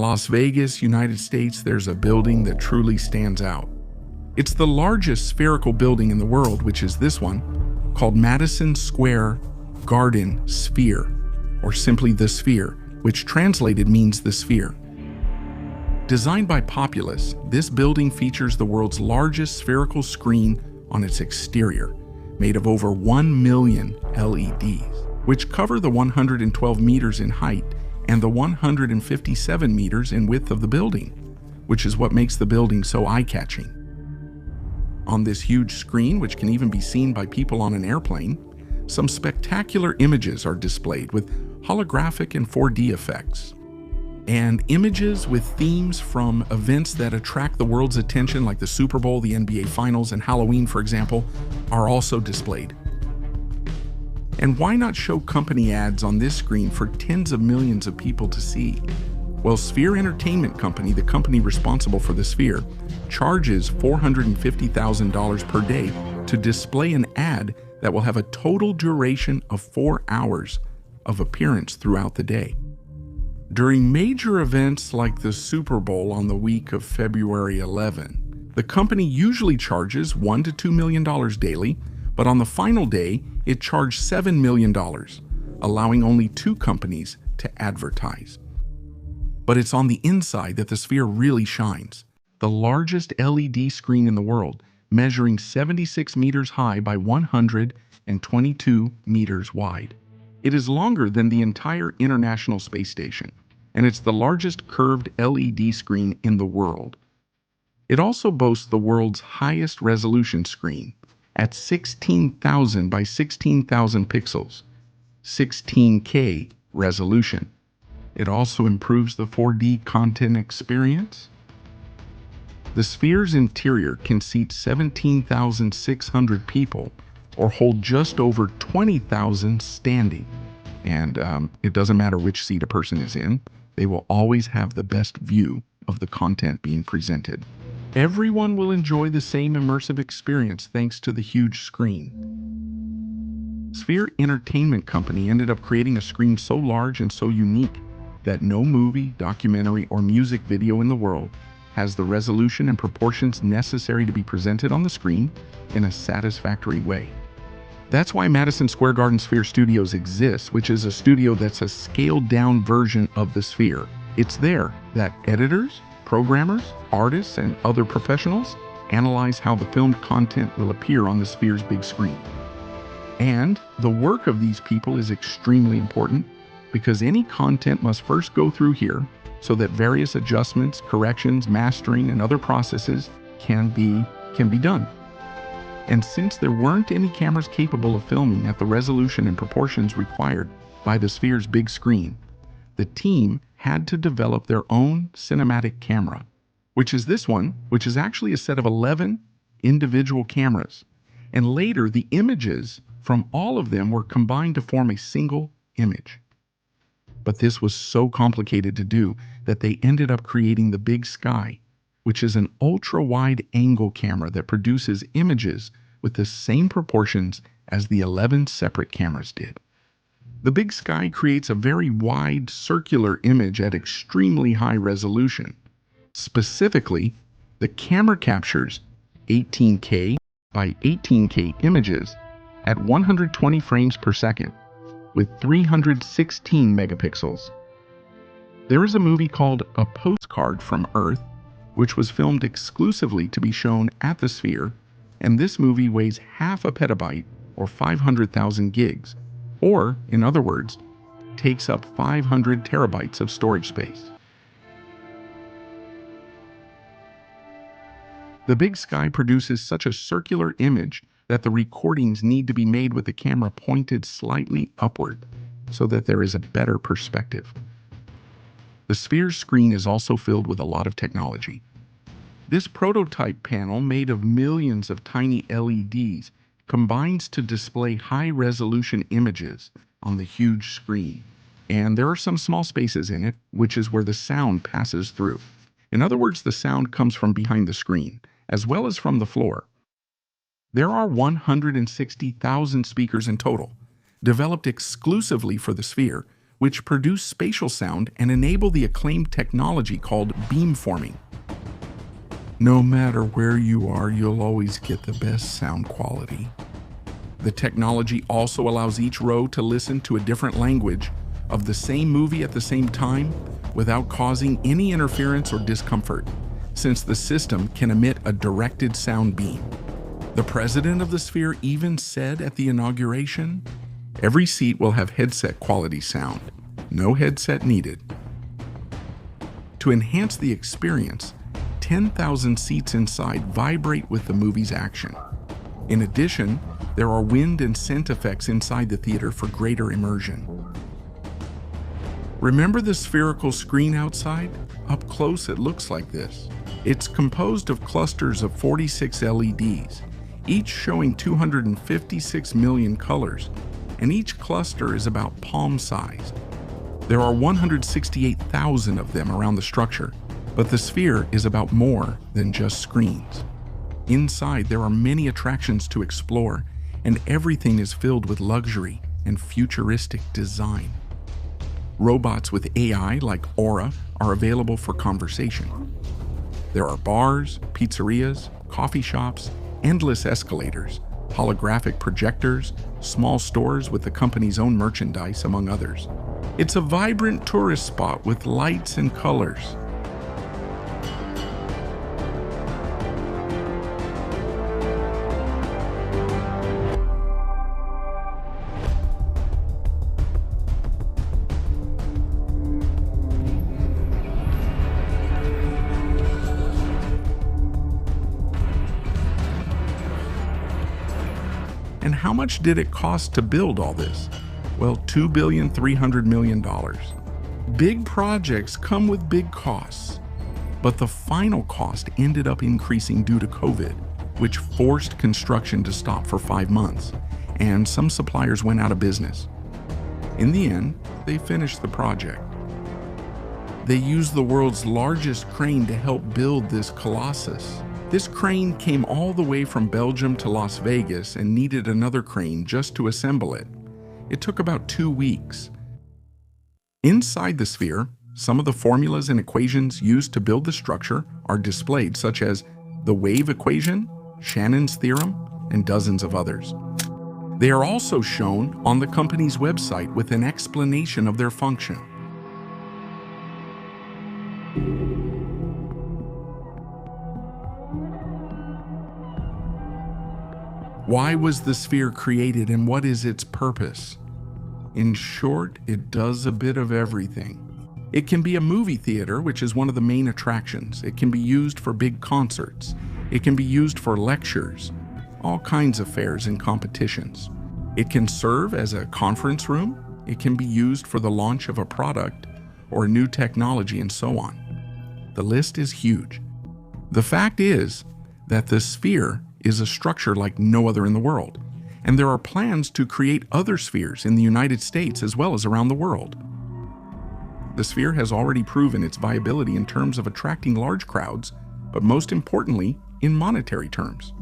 Las Vegas, United States, there's a building that truly stands out. It's the largest spherical building in the world, which is this one, called Madison Square Garden Sphere, or simply the Sphere, which translated means the sphere. Designed by Populous, this building features the world's largest spherical screen on its exterior, made of over 1 million LEDs, which cover the 112 meters in height and the 157 meters in width of the building, which is what makes the building so eye-catching. On this huge screen, which can even be seen by people on an airplane, some spectacular images are displayed with holographic and 4D effects. And images with themes from events that attract the world's attention, like the Super Bowl, the NBA Finals, and Halloween, for example, are also displayed. And why not show company ads on this screen for tens of millions of people to see? Well, Sphere Entertainment Company, the company responsible for the Sphere, charges $450,000 per day to display an ad that will have a total duration of 4 hours of appearance throughout the day. During major events like the Super Bowl on the week of February 11, the company usually charges $1 to $2 million daily, but on the final day, it charged $7 million, allowing only 2 companies to advertise. But it's on the inside that the Sphere really shines. The largest LED screen in the world, measuring 76 meters high by 122 meters wide. It is longer than the entire International Space Station, and it's the largest curved LED screen in the world. It also boasts the world's highest resolution screen at 16,000 by 16,000 pixels, 16K resolution. It also improves the 4D content experience. The Sphere's interior can seat 17,600 people, or hold just over 20,000 standing. And it doesn't matter which seat a person is in, they will always have the best view of the content being presented. Everyone will enjoy the same immersive experience thanks to the huge screen. Sphere Entertainment Company ended up creating a screen so large and so unique that no movie, documentary, or music video in the world has the resolution and proportions necessary to be presented on the screen in a satisfactory way. That's why Madison Square Garden Sphere Studios exists, which is a studio that's a scaled-down version of the Sphere. It's there that editors, programmers, artists, and other professionals analyze how the filmed content will appear on the Sphere's big screen. And the work of these people is extremely important because any content must first go through here so that various adjustments, corrections, mastering, and other processes can be done. And since there weren't any cameras capable of filming at the resolution and proportions required by the Sphere's big screen, the team had to develop their own cinematic camera, which is this one, which is actually a set of 11 individual cameras. And later, the images from all of them were combined to form a single image. But this was so complicated to do that they ended up creating the Big Sky, which is an ultra-wide angle camera that produces images with the same proportions as the 11 separate cameras did. The Big Sky creates a very wide circular image at extremely high resolution. Specifically, the camera captures 18K by 18K images at 120 frames per second with 316 megapixels. There is a movie called A Postcard from Earth, which was filmed exclusively to be shown at the Sphere, and this movie weighs half a petabyte or 500,000 gigs, or, in other words, takes up 500 terabytes of storage space. The Big Sky produces such a circular image that the recordings need to be made with the camera pointed slightly upward so that there is a better perspective. The Sphere's screen is also filled with a lot of technology. This prototype panel, made of millions of tiny LEDs, combines to display high-resolution images on the huge screen. And there are some small spaces in it, which is where the sound passes through. In other words, the sound comes from behind the screen, as well as from the floor. There are 160,000 speakers in total, developed exclusively for the Sphere, which produce spatial sound and enable the acclaimed technology called beamforming. No matter where you are, you'll always get the best sound quality. The technology also allows each row to listen to a different language of the same movie at the same time without causing any interference or discomfort, since the system can emit a directed sound beam. The president of the Sphere even said at the inauguration, "Every seat will have headset quality sound. No headset needed." To enhance the experience, 10,000 seats inside vibrate with the movie's action. In addition, there are wind and scent effects inside the theater for greater immersion. Remember the spherical screen outside? Up close it looks like this. It's composed of clusters of 46 LEDs, each showing 256 million colors, and each cluster is about palm-sized. There are 168,000 of them around the structure, but the Sphere is about more than just screens. Inside, there are many attractions to explore, and everything is filled with luxury and futuristic design. Robots with AI like Aura are available for conversation. There are bars, pizzerias, coffee shops, endless escalators, holographic projectors, small stores with the company's own merchandise, among others. It's a vibrant tourist spot with lights and colors. And how much did it cost to build all this? Well, $2.3 billion. Big projects come with big costs, but the final cost ended up increasing due to COVID, which forced construction to stop for 5 months, and some suppliers went out of business. In the end, they finished the project. They used the world's largest crane to help build this colossus. This crane came all the way from Belgium to Las Vegas and needed another crane just to assemble it. It took about 2 weeks. Inside the Sphere, some of the formulas and equations used to build the structure are displayed, such as the wave equation, Shannon's theorem, and dozens of others. They are also shown on the company's website with an explanation of their function. Why was the Sphere created and what is its purpose? In short, it does a bit of everything. It can be a movie theater, which is one of the main attractions. It can be used for big concerts. It can be used for lectures, all kinds of fairs and competitions. It can serve as a conference room. It can be used for the launch of a product or new technology and so on. The list is huge. The fact is that the Sphere is a structure like no other in the world, and there are plans to create other spheres in the United States as well as around the world. The Sphere has already proven its viability in terms of attracting large crowds, but most importantly, in monetary terms.